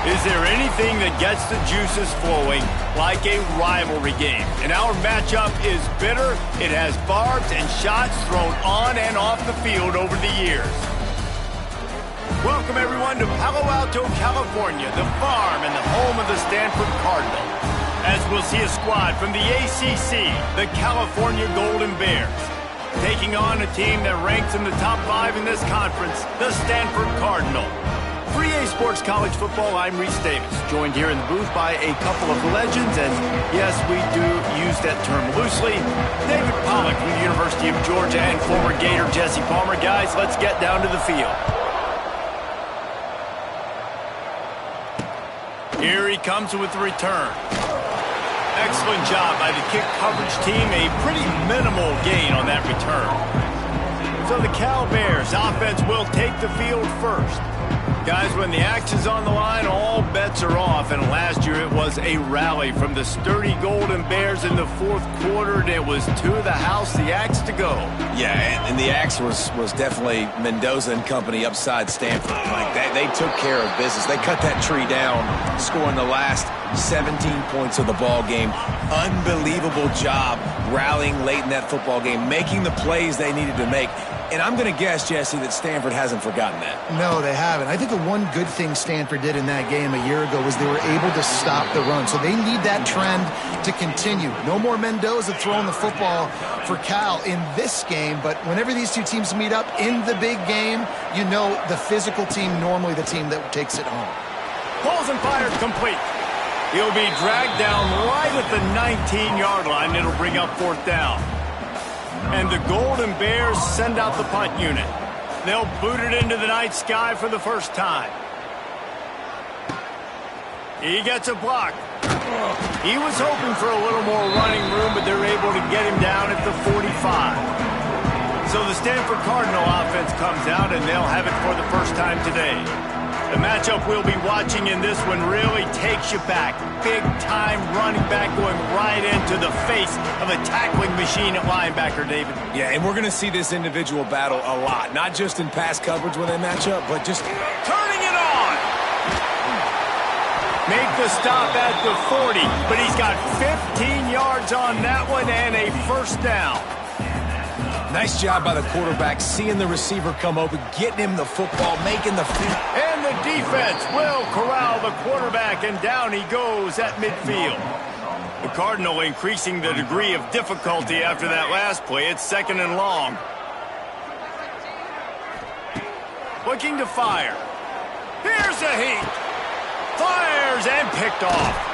Is there anything that gets the juices flowing like a rivalry game? And our matchup is bitter. It has barbs and shots thrown on and off the field over the years. Welcome, everyone, to Palo Alto, California, the farm and the home of the Stanford Cardinal. As we'll see a squad from the ACC, the California Golden Bears, taking on a team that ranks in the top 5 in this conference, the Stanford Cardinal. For EA Sports College Football, I'm Reese Davis, joined here in the booth by a couple of legends, and yes, we do use that term loosely. David Pollack from the University of Georgia and former Gator Jesse Palmer. Guys, let's get down to the field. Here he comes with the return. Excellent job by the kick coverage team. A pretty minimal gain on that return. So the Cal Bears offense will take the field first. Guys, when the action's on the line, all bets are off. And last year it was a rally from the sturdy Golden Bears in the fourth quarter. And it was to the house, the axe to go. Yeah, and the axe was definitely Mendoza and company upside Stanford. Like they took care of business. They cut that tree down, scoring the last 17 points of the ball game. Unbelievable job rallying late in that football game, making the plays they needed to make. And I'm going to guess, Jesse, that Stanford hasn't forgotten that. No, they haven't. I think the one good thing Stanford did in that game a year ago was they were able to stop the run. So they need that trend to continue. No more Mendoza throwing the football for Cal in this game. But whenever these two teams meet up in the big game, you know the physical team, normally the team that takes it home. Pulls and fires complete. He'll be dragged down right at the 19-yard line. It'll bring up fourth down. And the Golden Bears send out the punt unit. They'll boot it into the night sky for the first time. He gets a block. He was hoping for a little more running room, but they're able to get him down at the 45. So the Stanford Cardinal offense comes out, and they'll have it for the first time today. The matchup we'll be watching in this one really takes you back. Big-time running back going right into the face of a tackling machine at linebacker, David. Yeah, and we're going to see this individual battle a lot. Not just in pass coverage when they match up, but just turning it on. Make the stop at the 40, but he's got 15 yards on that one and a first down. Nice job by the quarterback, seeing the receiver come open, getting him the football, making the feed. And the defense will corral the quarterback, and down he goes at midfield. The Cardinal increasing the degree of difficulty after that last play. It's second and long. Looking to fire. Here's a heat. Fires and picked off.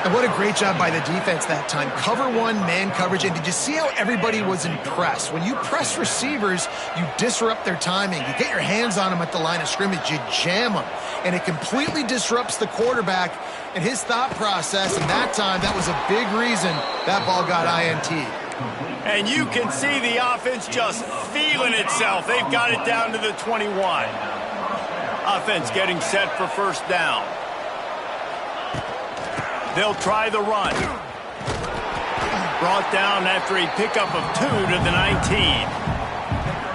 And what a great job by the defense that time. Cover one, man coverage. And did you see how everybody was impressed? When you press receivers, you disrupt their timing. You get your hands on them at the line of scrimmage. You jam them. And it completely disrupts the quarterback and his thought process. And that time, that was a big reason that ball got INT. And you can see the offense just feeling itself. They've got it down to the 21. Offense getting set for first down. They'll try the run. Brought down after a pickup of 2 to the 19.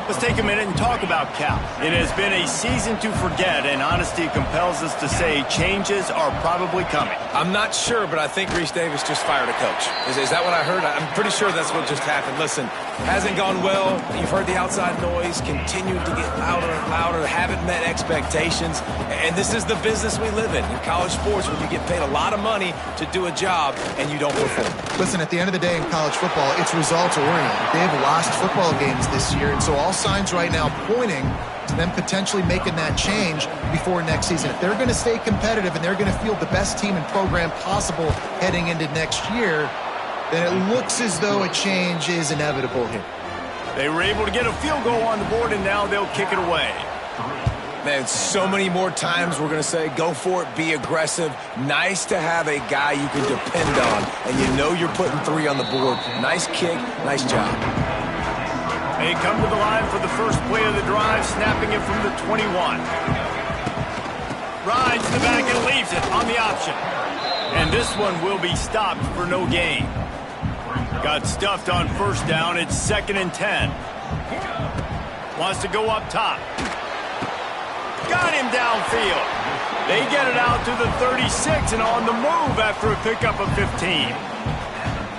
Let's take a minute and talk about Cal. It has been a season to forget, and honesty compels us to say changes are probably coming. I'm not sure, but I think Reese Davis just fired a coach. Is that what I heard? I'm pretty sure that's what just happened. Listen, hasn't gone well. You've heard the outside noise, continued to get louder and louder, haven't met expectations. And this is the business we live in college sports, when you get paid a lot of money to do a job and you don't perform. Listen, at the end of the day in college football, it's results oriented. They have lost football games this year, and so all signs right now pointing to them potentially making that change before next season. If they're going to stay competitive and they're going to field the best team and program possible heading into next year, then it looks as though a change is inevitable here. They were able to get a field goal on the board, and now they'll kick it away. Man, so many more times we're going to say, go for it, be aggressive. Nice to have a guy you can depend on, and you know you're putting 3 on the board. Nice kick, nice job. They come to the line for the first play of the drive, snapping it from the 21. Rides to the back and leaves it on the option. And this one will be stopped for no gain. Got stuffed on first down. It's 2nd and 10. Wants to go up top. Got him downfield. They get it out to the 36 and on the move after a pickup of 15.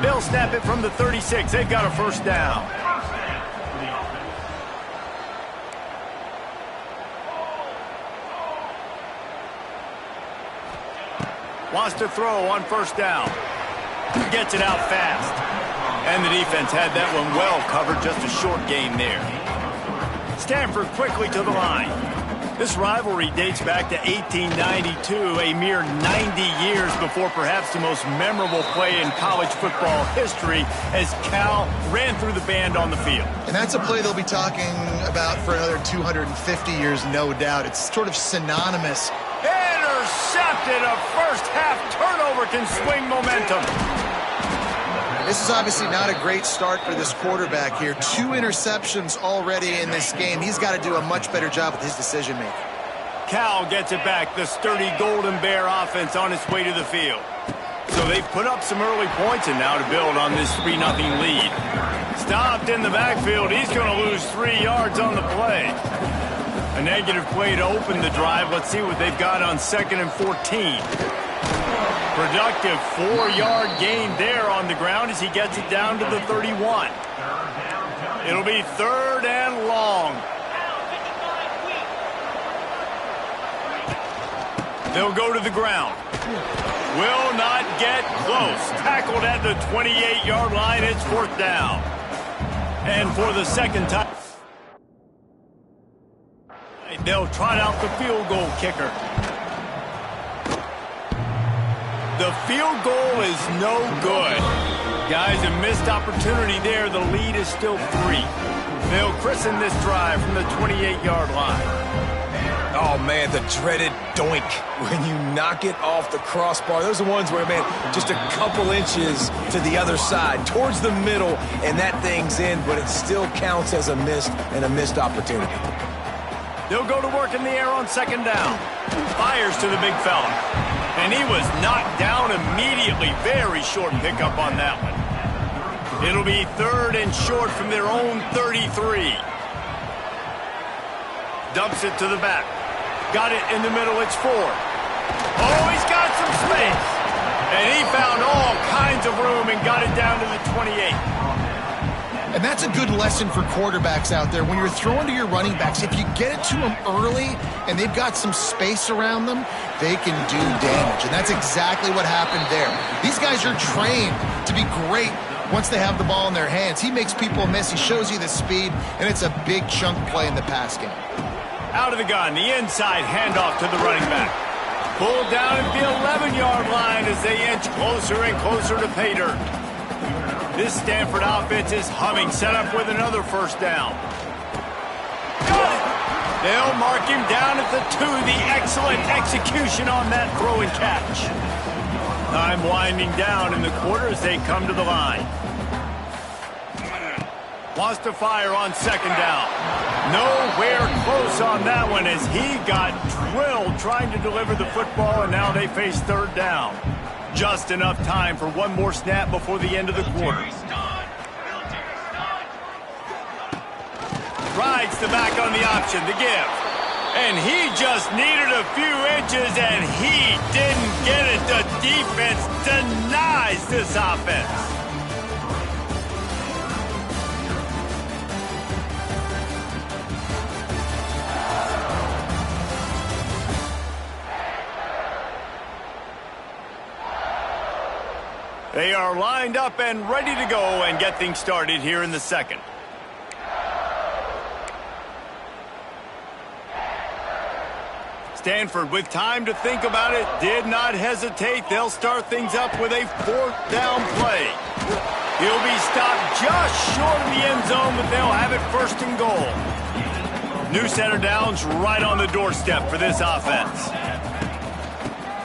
They'll snap it from the 36. They've got a first down. Wants to throw on first down. Gets it out fast. And the defense had that one well covered, just a short gain there. Stanford quickly to the line. This rivalry dates back to 1892, a mere 90 years before perhaps the most memorable play in college football history as Cal ran through the band on the field. And that's a play they'll be talking about for another 250 years, no doubt. It's sort of synonymous. Intercepted. A first-half turnover can swing momentum. This is obviously not a great start for this quarterback here. 2 interceptions already in this game. He's got to do a much better job with his decision-making. Cal gets it back. The sturdy Golden Bear offense on its way to the field. So they've put up some early points and now to build on this 3-0 lead. Stopped in the backfield. He's going to lose 3 yards on the play. A negative play to open the drive. Let's see what they've got on 2nd and 14. Productive 4-yard gain there on the ground as he gets it down to the 31. It'll be 3rd and long. They'll go to the ground. Will not get close. Tackled at the 28-yard line. It's 4th down. And for the second time, they'll trot out the field goal kicker. The field goal is no good. Guys, a missed opportunity there. The lead is still 3. They'll christen this drive from the 28-yard line. Oh, man, the dreaded doink when you knock it off the crossbar. Those are ones where, man, just a couple inches to the other side, towards the middle, and that thing's in, but it still counts as a missed opportunity. They'll go to work in the air on 2nd down. Fires to the big fella. And he was knocked down immediately. Very short pickup on that one. It'll be 3rd and short from their own 33. Dumps it to the back. Got it in the middle. It's 4. Oh, he's got some space. And he found all kinds of room and got it down to the 28. And that's a good lesson for quarterbacks out there. When you're throwing to your running backs, if you get it to them early and they've got some space around them, they can do damage. And that's exactly what happened there. These guys are trained to be great once they have the ball in their hands. He makes people miss. He shows you the speed, and it's a big chunk play in the pass game. Out of the gun, the inside handoff to the running back. Pulled down at the 11-yard line as they inch closer and closer to pay dirt. This Stanford offense is humming, set up with another first down. Got it! They'll mark him down at the 2. The excellent execution on that throw and catch. Time winding down in the quarter as they come to the line. Wants to fire on 2nd down. Nowhere close on that one as he got drilled trying to deliver the football, and now they face 3rd down. Just enough time for one more snap before the end of the quarter. Rides the back on the option, the give. And he just needed a few inches, and he didn't get it. The defense denies this offense. They are lined up and ready to go and get things started here in the 2nd. Stanford, with time to think about it, did not hesitate. They'll start things up with a 4th down play. He'll be stopped just short of the end zone, but they'll have it 1st and goal. New set of downs right on the doorstep for this offense.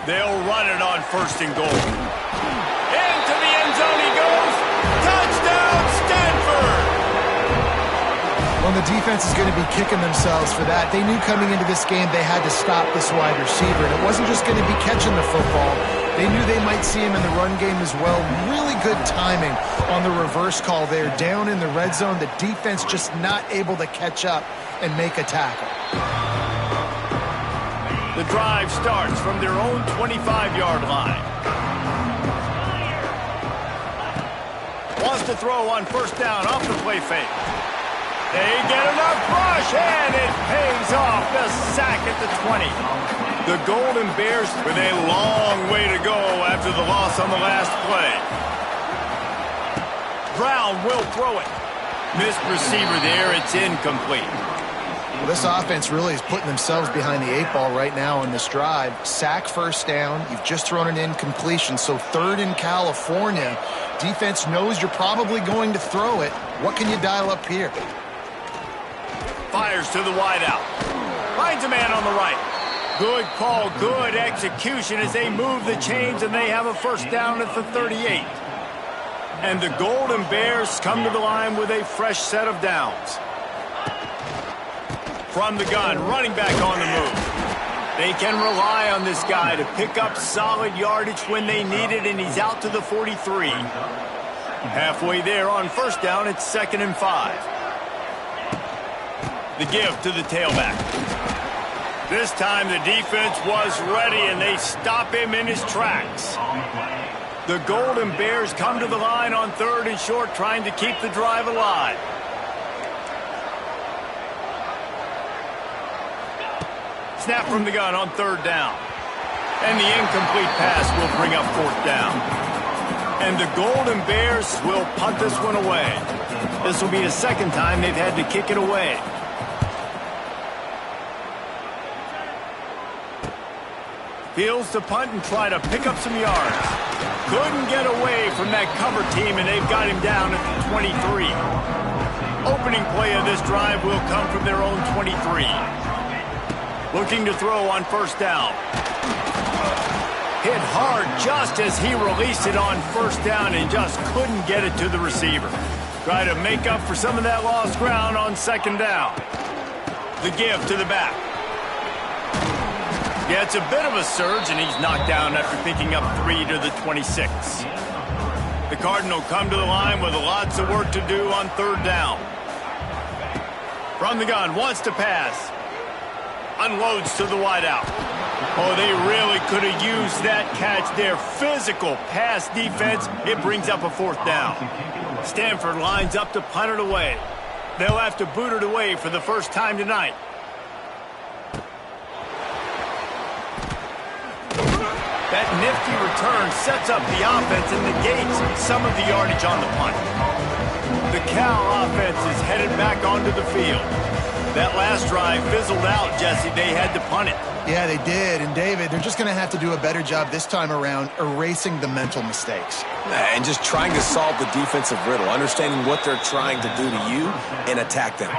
They'll run it on 1st and goal. Into the end zone he goes. Touchdown, Stanford! Well, the defense is going to be kicking themselves for that. They knew coming into this game they had to stop this wide receiver. And it wasn't just going to be catching the football. They knew they might see him in the run game as well. Really good timing on the reverse call there. Down in the red zone, the defense just not able to catch up and make a tackle. The drive starts from their own 25-yard line. Wants to throw on first down off the play fake. They get enough rush, and it pays off. The sack at the 20. The Golden Bears with a long way to go after the loss on the last play. Brown will throw it. Missed receiver there. It's incomplete. Well, this offense really is putting themselves behind the 8 ball right now on this drive. Sack first down. You've just thrown an incompletion, so 3rd in California. Defense knows you're probably going to throw it. What can you dial up here? Fires to the wideout. Finds a man on the right. Good call, good execution as they move the chains, and they have a first down at the 38. And the Golden Bears come to the line with a fresh set of downs. From the gun, running back on the move. They can rely on this guy to pick up solid yardage when they need it, and he's out to the 43. Halfway there on first down, it's 2nd and 5. The give to the tailback. This time the defense was ready, and they stop him in his tracks. The Golden Bears come to the line on 3rd and short, trying to keep the drive alive. Snap from the gun on 3rd down. And the incomplete pass will bring up 4th down. And the Golden Bears will punt this one away. This will be the 2nd time they've had to kick it away. Fields to punt and try to pick up some yards. Couldn't get away from that cover team, and they've got him down at the 23. Opening play of this drive will come from their own 23. Looking to throw on first down. Hit hard just as he released it on first down and just couldn't get it to the receiver. Try to make up for some of that lost ground on 2nd down. The give to the back. Gets a bit of a surge, and he's knocked down after picking up 3 to the 26. The Cardinal come to the line with lots of work to do on 3rd down. From the gun, wants to pass. Unloads to the wideout. Oh, they really could have used that catch there. Physical pass defense. It brings up a 4th down. Stanford lines up to punt it away. They'll have to boot it away for the first time tonight. That nifty return sets up the offense and negates some of the yardage on the punt. The Cal offense is headed back onto the field. That last drive fizzled out, Jesse. They had to punt it. Yeah, they did. And, David, they're just going to have to do a better job this time around erasing the mental mistakes. And just trying to solve the defensive riddle, understanding what they're trying to do to you and attack them.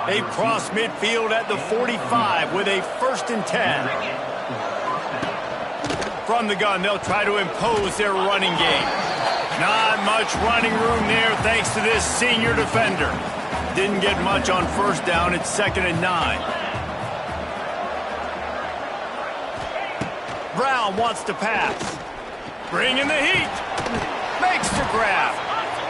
They cross midfield at the 45 with a 1st and 10. From the gun, they'll try to impose their running game. Not much running room there thanks to this senior defender. Didn't get much on first down. It's 2nd and 9. Brown wants to pass. Bringing the heat. Makes the grab.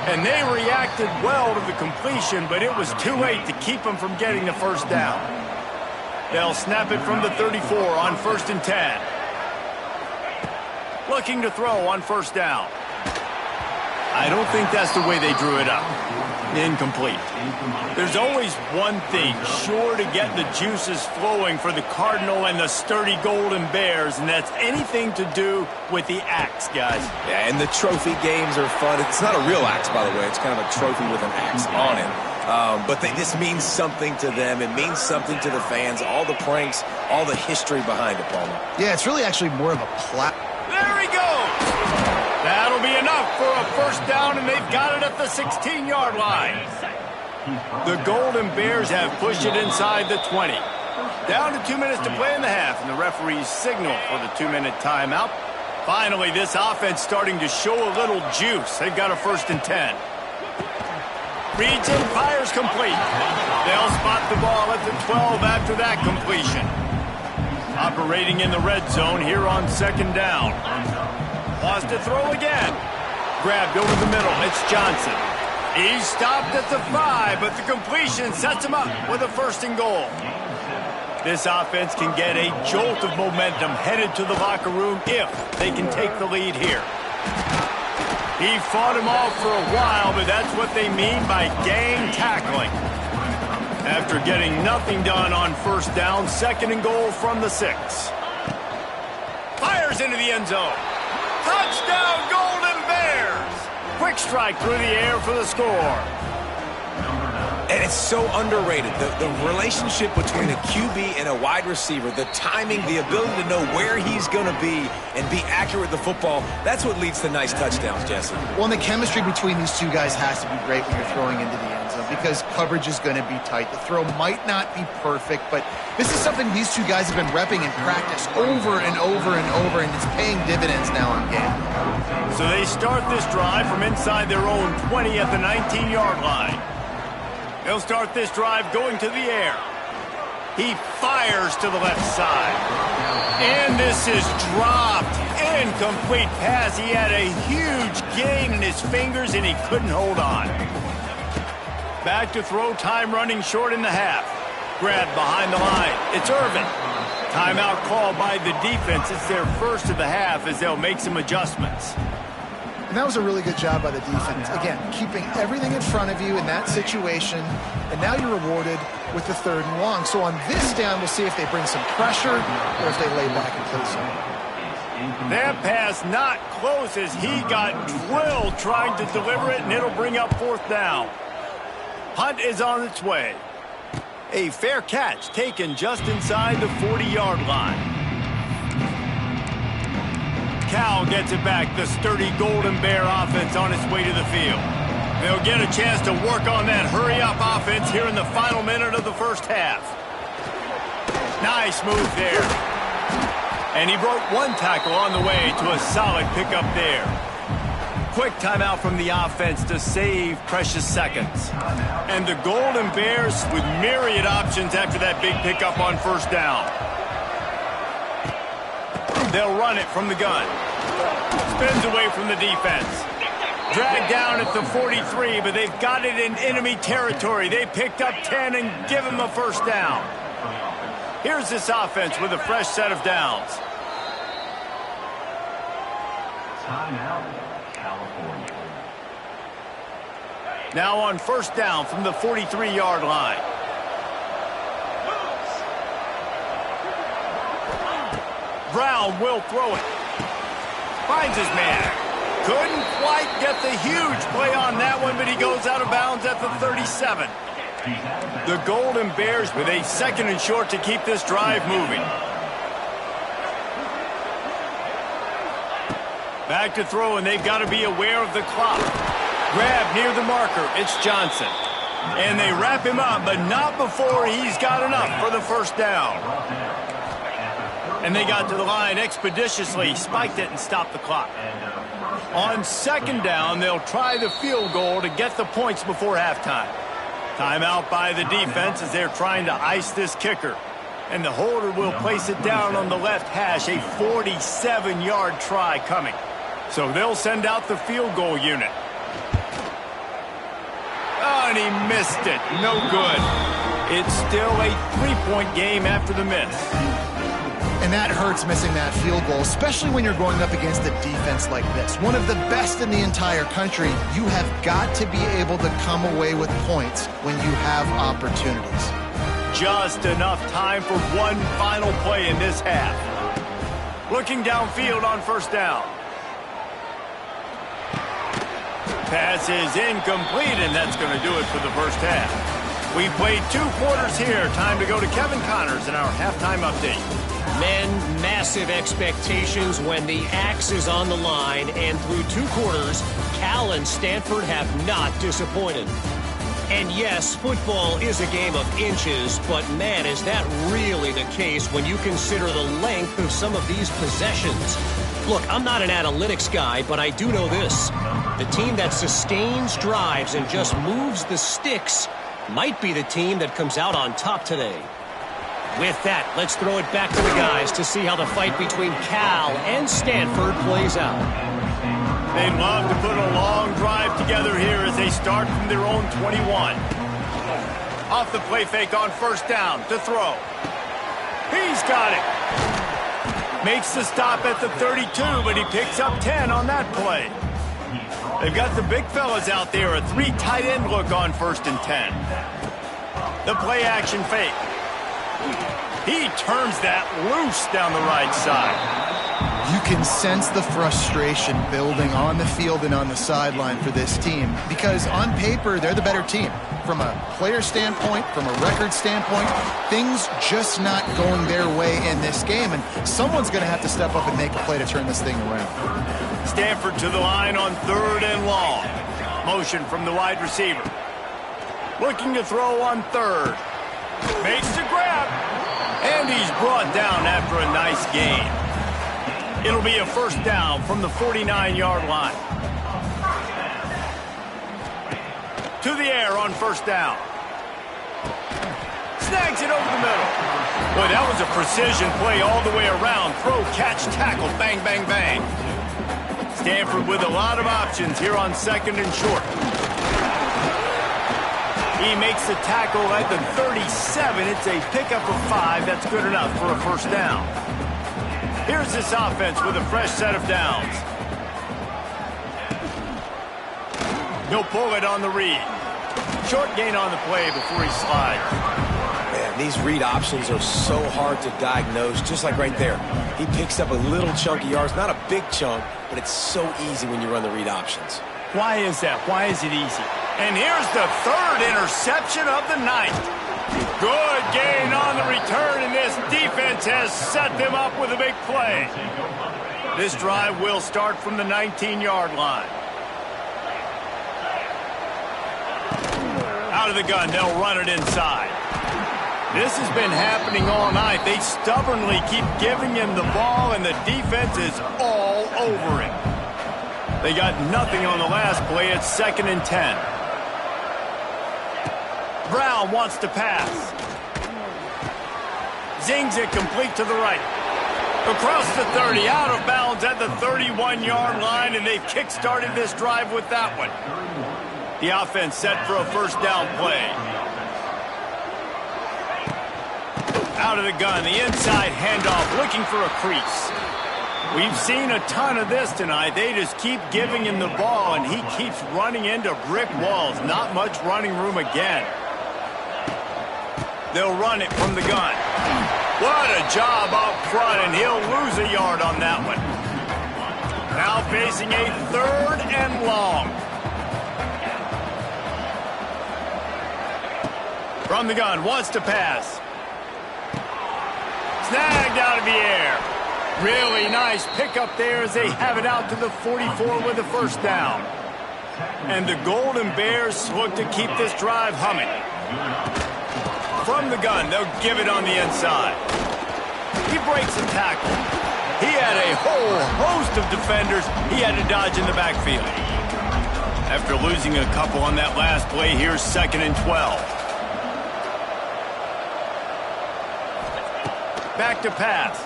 And they reacted well to the completion, but it was too late to keep them from getting the first down. They'll snap it from the 34 on 1st and 10. Looking to throw on first down. I don't think that's the way they drew it up. Incomplete. There's always one thing sure to get the juices flowing for the Cardinal and the sturdy Golden Bears, and that's anything to do with the axe, guys. Yeah, and the trophy games are fun. It's not a real axe, by the way. It's kind of a trophy with an axe on it. But this means something to them. It means something to the fans. All the pranks, all the history behind it, Palmer. Yeah, it's really actually more of a There he goes! That'll be enough for a first down, and they've got it at the 16-yard line. The Golden Bears have pushed it inside the 20. Down to 2 minutes to play in the half, and the referees signal for the 2-minute timeout. Finally, this offense starting to show a little juice. They've got a 1st and 10. Reads and fires complete. They'll spot the ball at the 12 after that completion. Operating in the red zone here on 2nd down. Wants to throw again. Grabbed over the middle. It's Johnson. He's stopped at the 5, but the completion sets him up with a 1st and goal. This offense can get a jolt of momentum headed to the locker room if they can take the lead here. He fought him off for a while, but that's what they mean by gang tackling. After getting nothing done on first down, 2nd and goal from the 6. Fires into the end zone. Touchdown, Golden Bears! Quick strike through the air for the score. And it's so underrated. The relationship between a QB and a wide receiver, the timing, the ability to know where he's going to be and be accurate with the football, that's what leads to nice touchdowns, Jesse. Well, and the chemistry between these two guys has to be great when you're throwing into the end zone because coverage is going to be tight. The throw might not be perfect, but this is something these two guys have been repping in practice over and over and over, and it's paying dividends now in game. So they start this drive from inside their own 20 at the 19-yard line. They'll start this drive going to the air. He fires to the left side. And this is dropped. Incomplete pass. He had a huge gain in his fingers, and he couldn't hold on. Back to throw, time running short in the half. Grabbed behind the line. It's Irvin. Timeout called by the defense. It's their first of the half as they'll make some adjustments. And that was a really good job by the defense. Again, keeping everything in front of you in that situation, and now you're rewarded with the 3rd and long. So on this down, we'll see if they bring some pressure or if they lay back and play some. That pass not close as he got drilled trying to deliver it, and it'll bring up 4th down. Hunt is on its way. A fair catch taken just inside the 40-yard line. Cal gets it back. The sturdy Golden Bear offense on its way to the field. They'll get a chance to work on that hurry-up offense here in the final minute of the first half. Nice move there. And he broke one tackle on the way to a solid pickup there. Quick timeout from the offense to save precious seconds. And the Golden Bears with myriad options after that big pickup on first down. They'll run it from the gun. Spins away from the defense. Dragged down at the 43, but they've got it in enemy territory. They picked up 10 and give him a first down. Here's this offense with a fresh set of downs. Timeout, California. Now on first down from the 43-yard line. Brown will throw it. Finds his man. Couldn't quite get the huge play on that one, but he goes out of bounds at the 37. The Golden Bears with a 2nd and short to keep this drive moving. Back to throw, and they've got to be aware of the clock. Grab near the marker. It's Johnson. And they wrap him up, but not before he's got enough for the first down. And they got to the line expeditiously, spiked it, and stopped the clock. On 2nd down, they'll try the field goal to get the points before halftime. Timeout by the defense as they're trying to ice this kicker. And the holder will place it down on the left hash, a 47-yard try coming. So they'll send out the field goal unit. Oh, and he missed it. No good. It's still a 3-point game after the miss. And that hurts missing that field goal, especially when you're going up against a defense like this. One of the best in the entire country. You have got to be able to come away with points when you have opportunities. Just enough time for one final play in this half. Looking downfield on first down. Pass is incomplete, and that's going to do it for the first half. We played 2 quarters here. Time to go to Kevin Connors in our halftime update. Men, massive expectations when the axe is on the line, and through 2 quarters, Cal and Stanford have not disappointed. And yes, football is a game of inches, but man, is that really the case when you consider the length of some of these possessions. Look, I'm not an analytics guy, but I do know this. The team that sustains drives and just moves the sticks might be the team that comes out on top today. With that, let's throw it back to the guys to see how the fight between Cal and Stanford plays out. They'd love to put a long drive together here as they start from their own 21. Off the play fake on first down to throw. He's got it. Makes the stop at the 32, but he picks up 10 on that play. They've got the big fellas out there, a 3 tight end look on 1st and 10. The play action fake. He turns that loose down the right side. You can sense the frustration building on the field and on the sideline for this team because on paper, they're the better team. From a player standpoint, from a record standpoint, things just not going their way in this game, and someone's going to have to step up and make a play to turn this thing around. Stanford to the line on 3rd and long. Motion from the wide receiver. Looking to throw on 3rd. Makes the grab. And he's brought down after a nice gain. It'll be a 1st down from the 49-yard line. To the air on 1st down. Snags it over the middle. Boy, that was a precision play all the way around. Throw, catch, tackle, bang, bang, bang. Stanford with a lot of options here on 2nd and short. He makes the tackle at the 37. It's a pickup of 5. That's good enough for a 1st down. Here's this offense with a fresh set of downs. He'll pull it on the read. Short gain on the play before he slides. Man, these read options are so hard to diagnose, just like right there. He picks up a little chunk of yards, not a big chunk, but it's so easy when you run the read options. Why is that? Why is it easy? And here's the 3rd interception of the night. Good gain on the return, and this defense has set them up with a big play. This drive will start from the 19-yard line. Out of the gun, they'll run it inside. This has been happening all night. They stubbornly keep giving him the ball, and the defense is all over him. They got nothing on the last play. It's 2nd and 10. Brown wants to pass. Zings it complete to the right. Across the 30, out of bounds at the 31-yard line, and they've kick-started this drive with that one. The offense set for a 1st down play. Out of the gun, the inside handoff, looking for a crease. We've seen a ton of this tonight. They just keep giving him the ball, and he keeps running into brick walls. Not much running room again. They'll run it from the gun. What a job up front, and he'll lose a yard on that one. Now facing a 3rd and long. From the gun, wants to pass. Snagged out of the air. Really nice pickup there as they have it out to the 44 with a 1st down. And the Golden Bears look to keep this drive humming. From the gun, they'll give it on the inside. He breaks a tackle. He had a whole host of defenders he had to dodge in the backfield. After losing a couple on that last play, here's 2nd and 12. Back to pass.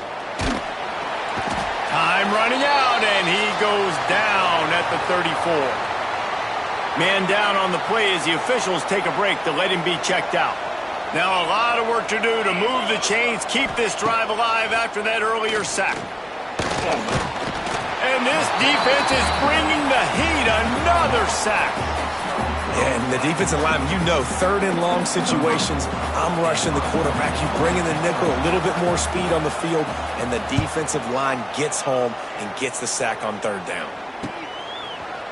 Time running out, and he goes down at the 34. Man down on the play as the officials take a break to let him be checked out. Now a lot of work to do to move the chains, keep this drive alive after that earlier sack. And this defense is bringing the heat. Another sack. Yeah, and the defensive lineman, you know, 3rd and long situations, I'm rushing the quarterback. You bring in the nickel, a little bit more speed on the field, and the defensive line gets home and gets the sack on 3rd down.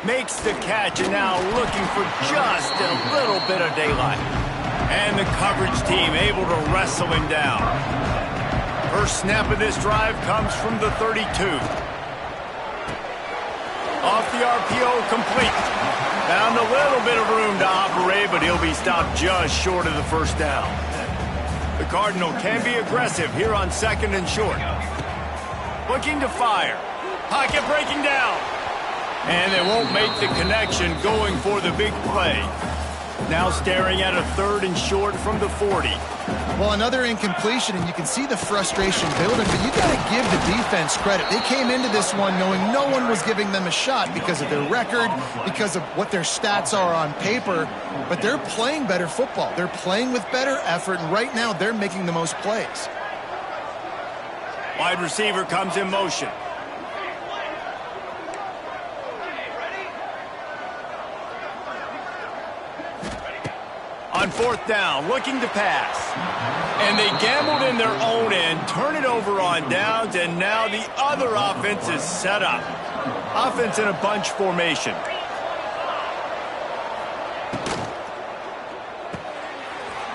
Makes the catch, and now looking for just a little bit of daylight. And the coverage team able to wrestle him down. First snap of this drive comes from the 32. Off the RPO, complete. Found a little bit of room to operate, but he'll be stopped just short of the 1st down. The Cardinal can be aggressive here on 2nd and short. Looking to fire. Pocket breaking down. And they won't make the connection going for the big play. Now staring at a 3rd and short from the 40. Well, another incompletion, and you can see the frustration building, but you got to give the defense credit. They came into this one knowing no one was giving them a shot because of their record, because of what their stats are on paper, but they're playing better football. They're playing with better effort, and right now they're making the most plays. Wide receiver comes in motion. On fourth down, looking to pass. And they gambled in their own end, turn it over on downs, and now the other offense is set up. Offense in a bunch formation.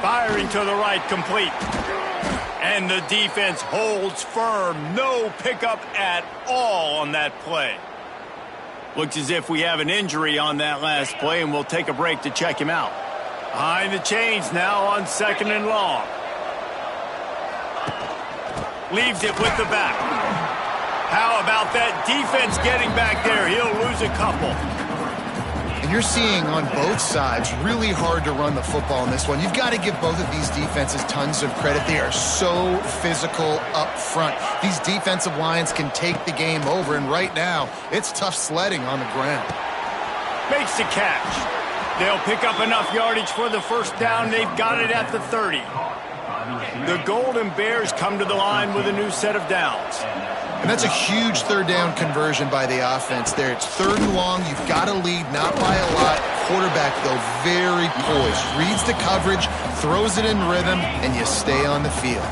Firing to the right, complete. And the defense holds firm. No pickup at all on that play. Looks as if we have an injury on that last play, and we'll take a break to check him out. Behind the chains now on second and long. Leaves it with the back. How about that defense getting back there? He'll lose a couple. And you're seeing on both sides really hard to run the football in this one. You've got to give both of these defenses tons of credit. They are so physical up front. These defensive lines can take the game over, and right now, it's tough sledding on the ground. Makes the catch. They'll pick up enough yardage for the first down. They've got it at the 30. The Golden Bears come to the line with a new set of downs. And that's a huge third down conversion by the offense there. It's third and long. You've got to lead, not by a lot. Quarterback, though, very poised. Reads the coverage, throws it in rhythm, and you stay on the field.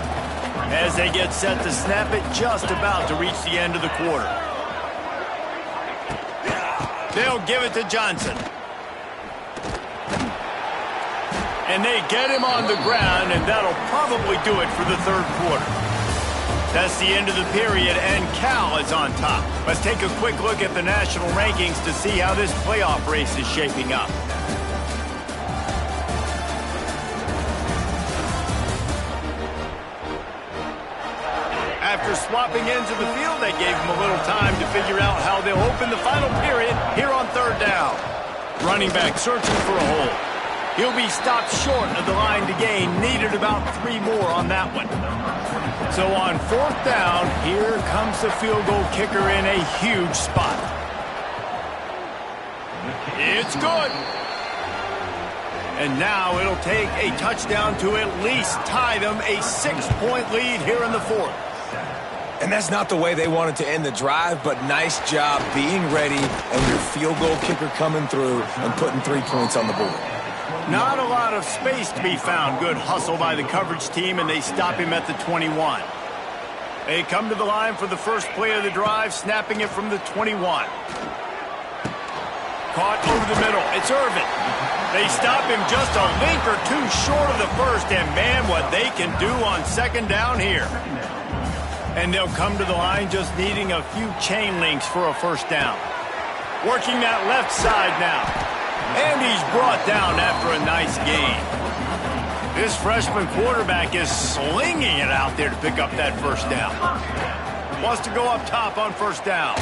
As they get set to snap it, just about to reach the end of the quarter. They'll give it to Johnson. And they get him on the ground, and that'll probably do it for the third quarter. That's the end of the period, and Cal is on top. Let's take a quick look at the national rankings to see how this playoff race is shaping up. After swapping ends of the field, they gave him a little time to figure out how they'll open the final period here on third down. Running back searching for a hole. He'll be stopped short of the line to gain. Needed about 3 more on that one. So on fourth down, here comes the field goal kicker in a huge spot. It's good. And now it'll take a touchdown to at least tie them a 6-point lead here in the fourth. And that's not the way they wanted to end the drive, but nice job being ready and your field goal kicker coming through and putting 3 points on the board. Not a lot of space to be found. Good hustle by the coverage team, and they stop him at the 21. They come to the line for the first play of the drive, snapping it from the 21. Caught over the middle. It's Irvin. They stop him just a link or two short of the first, and man, what they can do on second down here. And they'll come to the line just needing a few chain links for a first down. Working that left side now. And he's brought down after a nice gain. This freshman quarterback is slinging it out there to pick up that first down. Wants to go up top on first down.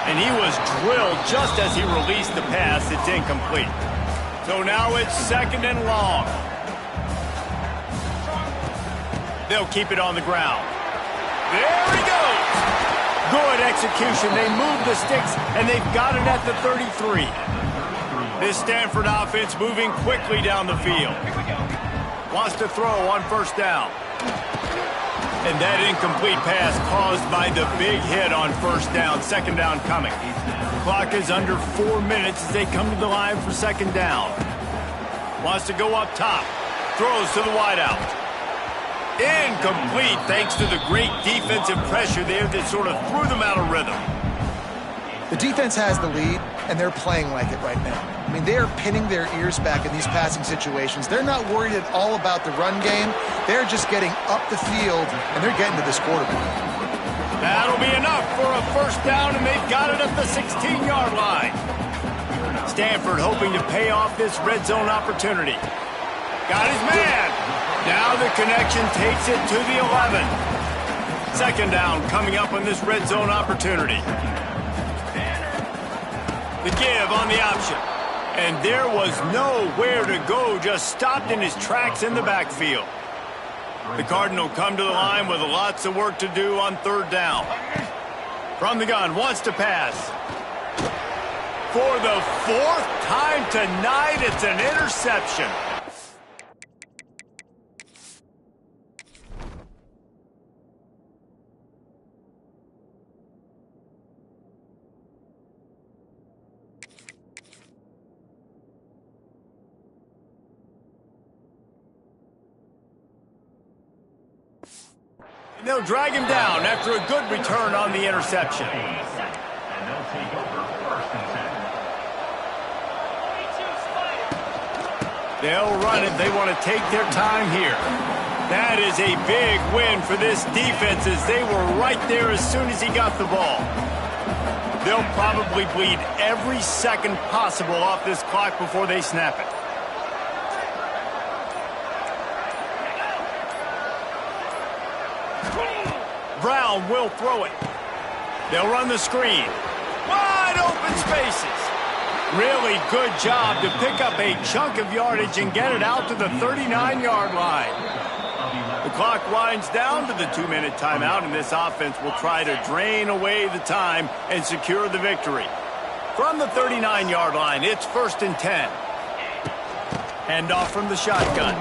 And he was drilled just as he released the pass. It's incomplete. So now it's second and long. They'll keep it on the ground. There he goes. Good execution. They move the sticks, and they've got it at the 33. This Stanford offense moving quickly down the field. Wants to throw on first down. And that incomplete pass caused by the big hit on first down. Second down coming. Clock is under 4 minutes as they come to the line for second down. Wants to go up top. Throws to the wideout. Incomplete thanks to the great defensive pressure there that sort of threw them out of rhythm. The defense has the lead, and they're playing like it right now. I mean, they are pinning their ears back in these passing situations. They're not worried at all about the run game. They're just getting up the field, and they're getting to this quarterback. That'll be enough for a first down, and they've got it at the 16-yard line. Stanford hoping to pay off this red zone opportunity. Got his man. Now the connection takes it to the 11. Second down coming up on this red zone opportunity. The give on the option. And there was nowhere to go, just stopped in his tracks in the backfield. The Cardinal come to the line with lots of work to do on third down. From the gun, wants to pass. For the fourth time tonight, it's an interception. They'll drag him down after a good return on the interception. And they'll take over 1st and 10. They'll run it. They want to take their time here. That is a big win for this defense as they were right there as soon as he got the ball. They'll probably bleed every second possible off this clock before they snap it. Brown will throw it. They'll run the screen. Wide open spaces. Really good job to pick up a chunk of yardage and get it out to the 39-yard line. The clock winds down to the 2-minute timeout, and this offense will try to drain away the time and secure the victory. From the 39-yard line, it's 1st and 10. Handoff from the shotgun.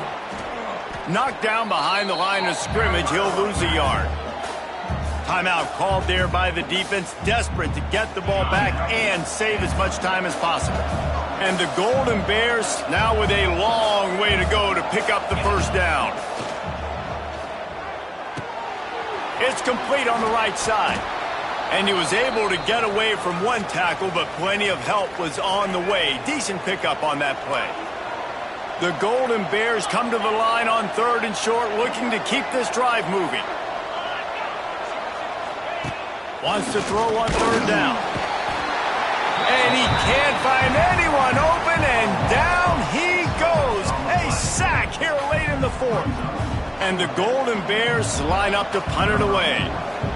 Knocked down behind the line of scrimmage, he'll lose a yard. Timeout called there by the defense, desperate to get the ball back and save as much time as possible. And the Golden Bears now with a long way to go to pick up the first down. It's complete on the right side. And he was able to get away from one tackle, but plenty of help was on the way. Decent pickup on that play. The Golden Bears come to the line on 3rd and short, looking to keep this drive moving. Wants to throw on 3rd down. And he can't find anyone open, and down he goes. A sack here late in the 4th. And the Golden Bears line up to punt it away.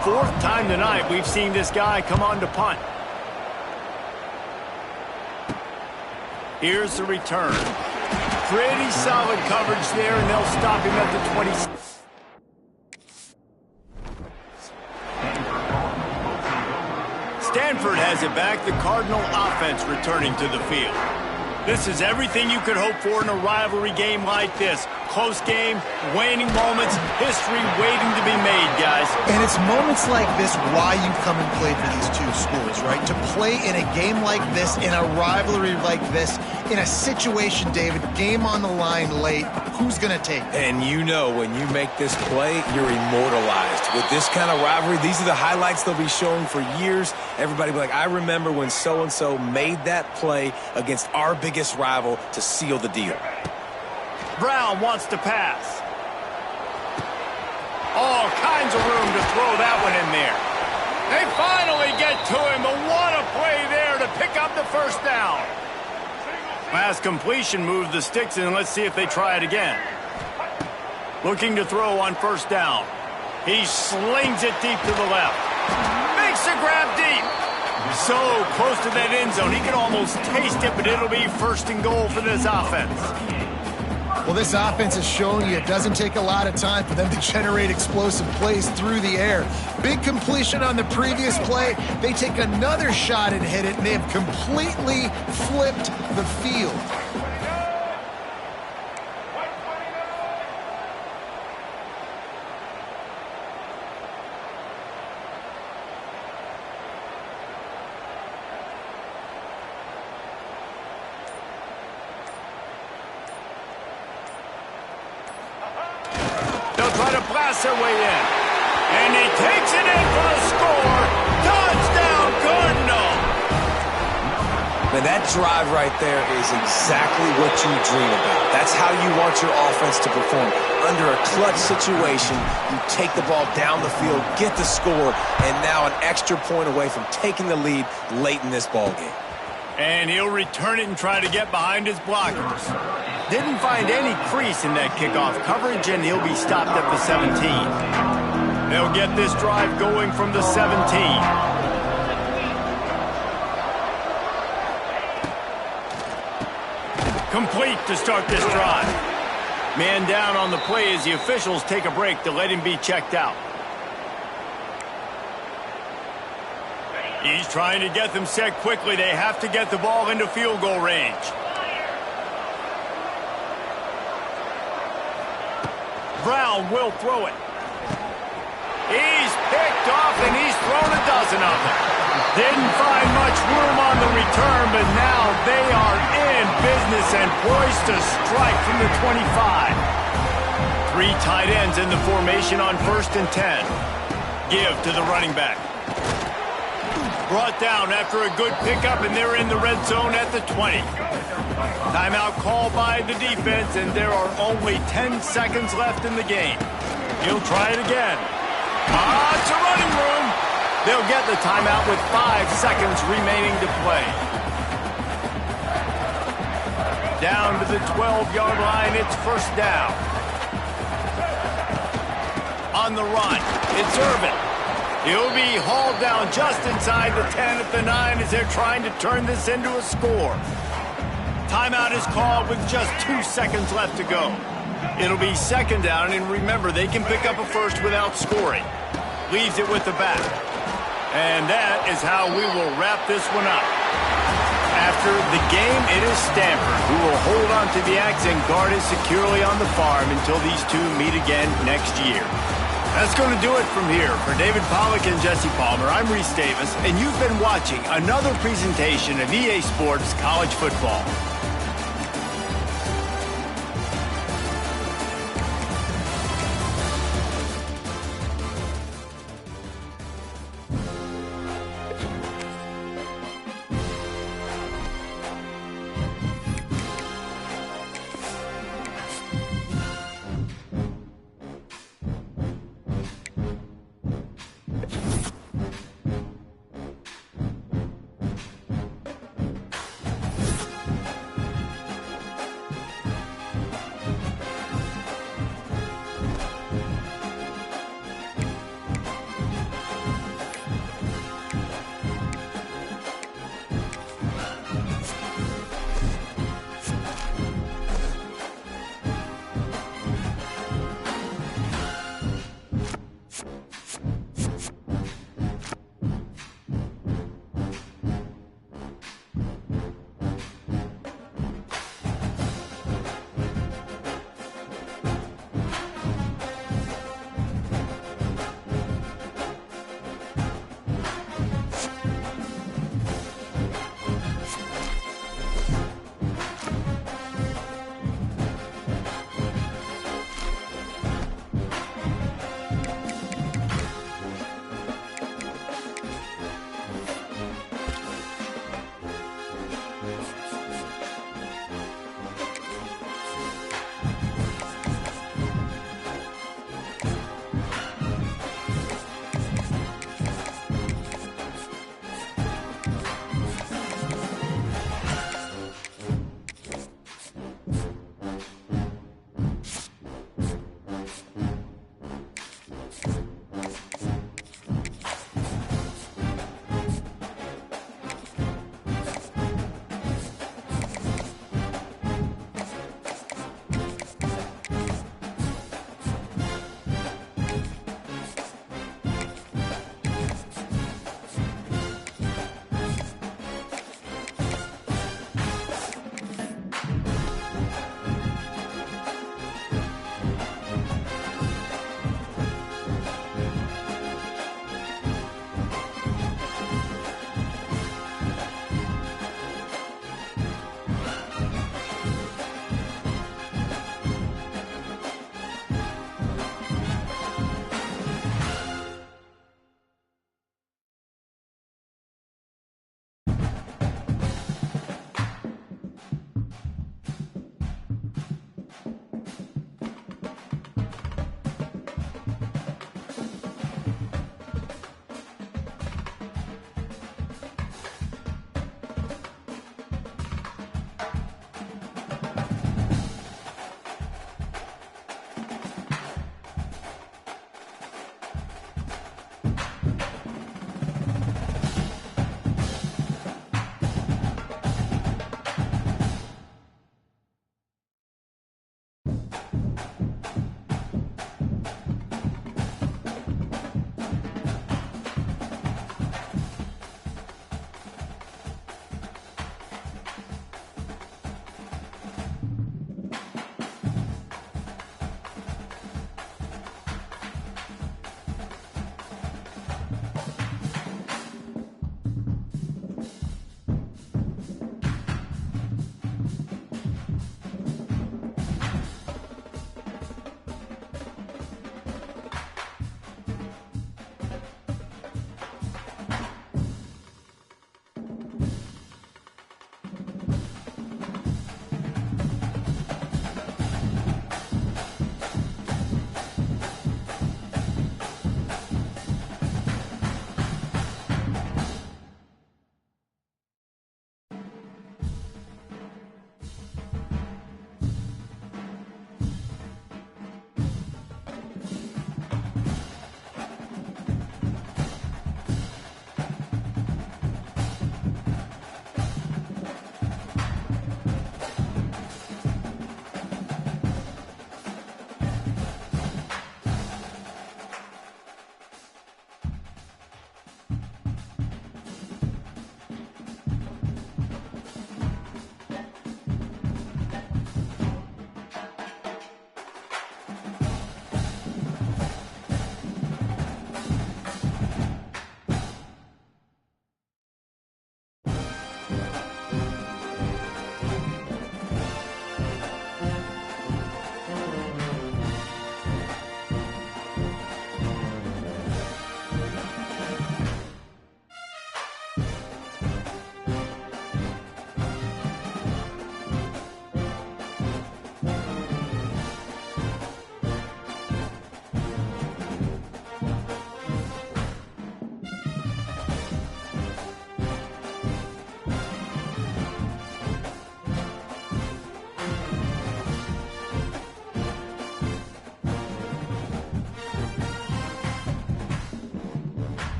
4th time tonight we've seen this guy come on to punt. Here's the return. Pretty solid coverage there, and they'll stop him at the 20. Stanford has it back. The Cardinal offense returning to the field. This is everything you could hope for in a rivalry game like this. Close game, waning moments, history waiting to be made, guys. And it's moments like this why you come and play for these two schools, right? To play in a game like this, in a rivalry like this, in a situation, David, game on the line late, who's going to take it? And you know when you make this play, you're immortalized. With this kind of rivalry, these are the highlights they'll be showing for years. Everybody will be like, I remember when so-and-so made that play against our biggest rival to seal the deal. Brown wants to pass. All kinds of room to throw that one in there. They finally get to him, but what a play there to pick up the first down. Pass completion moved the sticks in. Let's see if they try it again. Looking to throw on 1st down. He slings it deep to the left. Makes a grab deep. So close to that end zone. He can almost taste it, but it'll be 1st and goal for this offense. Well, this offense is showing you it doesn't take a lot of time for them to generate explosive plays through the air. Big completion on the previous play. They take another shot and hit it, and they have completely flipped the field. Try to blast their way in. And he takes it in for the score. Touchdown, Cardinal! Man, that drive right there is exactly what you dream about. That's how you want your offense to perform. Under a clutch situation, you take the ball down the field, get the score, and now an extra point away from taking the lead late in this ballgame. And he'll return it and try to get behind his blockers. Didn't find any crease in that kickoff coverage, and he'll be stopped at the 17. They'll get this drive going from the 17. Complete to start this drive. Man down on the play as the officials take a break to let him be checked out. He's trying to get them set quickly. They have to get the ball into field goal range. Brown will throw it. He's picked off, and he's thrown a dozen of them. Didn't find much room on the return, but now they are in business and poised to strike from the 25. Three tight ends in the formation on 1st and 10. Give to the running back. Brought down after a good pickup, and they're in the red zone at the 20. Timeout called by the defense, and there are only 10 seconds left in the game. He'll try it again. It's a running room. They'll get the timeout with 5 seconds remaining to play. Down to the 12-yard line, it's 1st down. On the run, it's Irvin. He'll be hauled down just inside the 10 at the 9 as they're trying to turn this into a score. Timeout is called with just 2 seconds left to go. It'll be 2nd down, and remember, they can pick up a first without scoring. Leaves it with the back. And that is how we will wrap this one up. After the game, it is Stanford who will hold on to the axe and guard it securely on the farm until these two meet again next year. That's going to do it from here. For David Pollack and Jesse Palmer, I'm Reese Davis, and you've been watching another presentation of EA Sports College Football.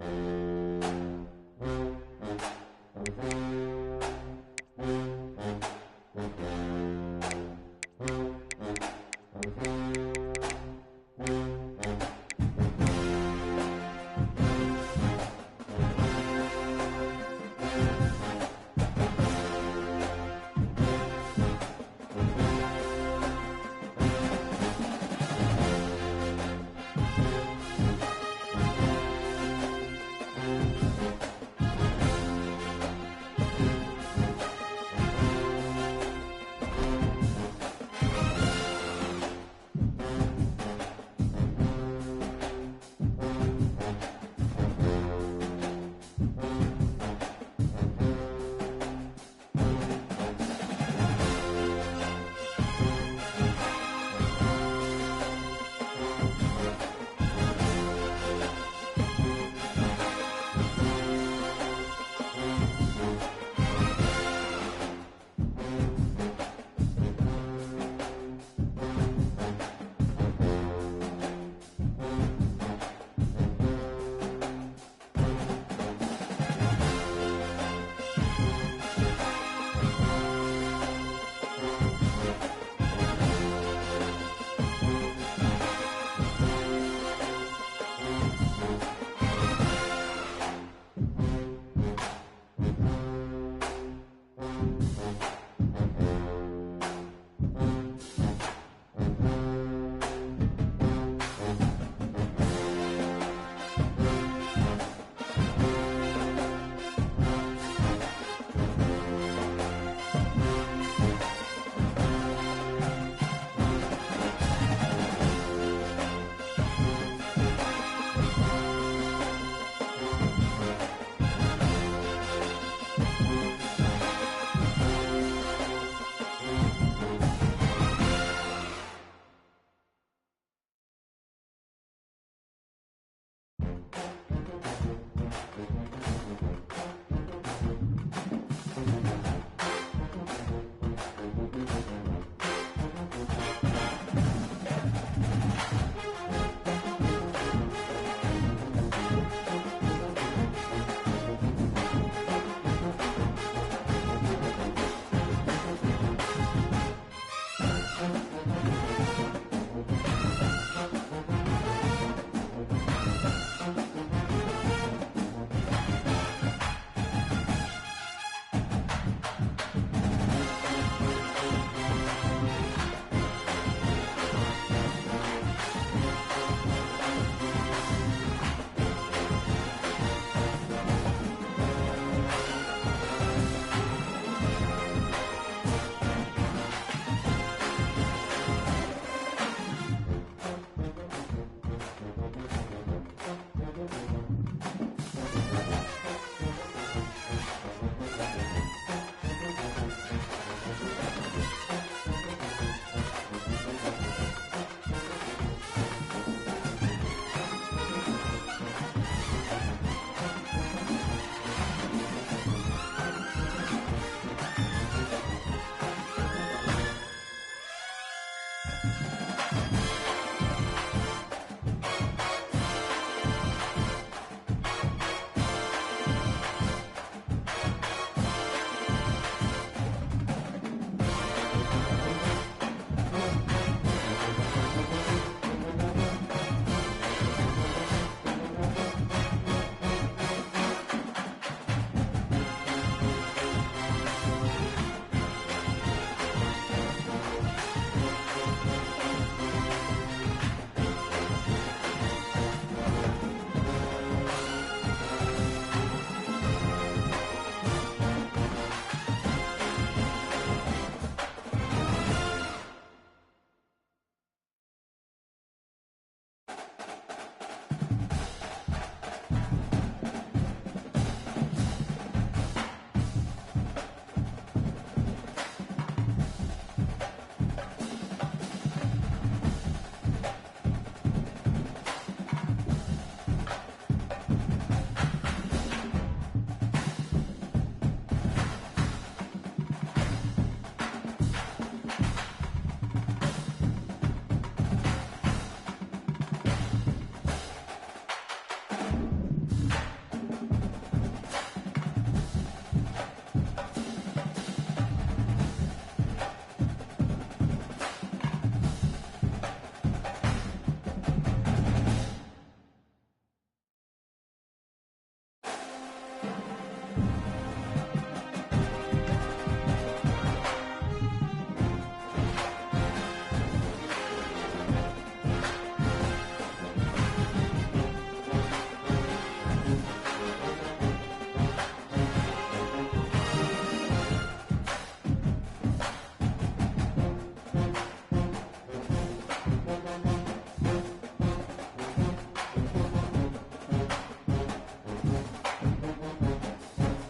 you.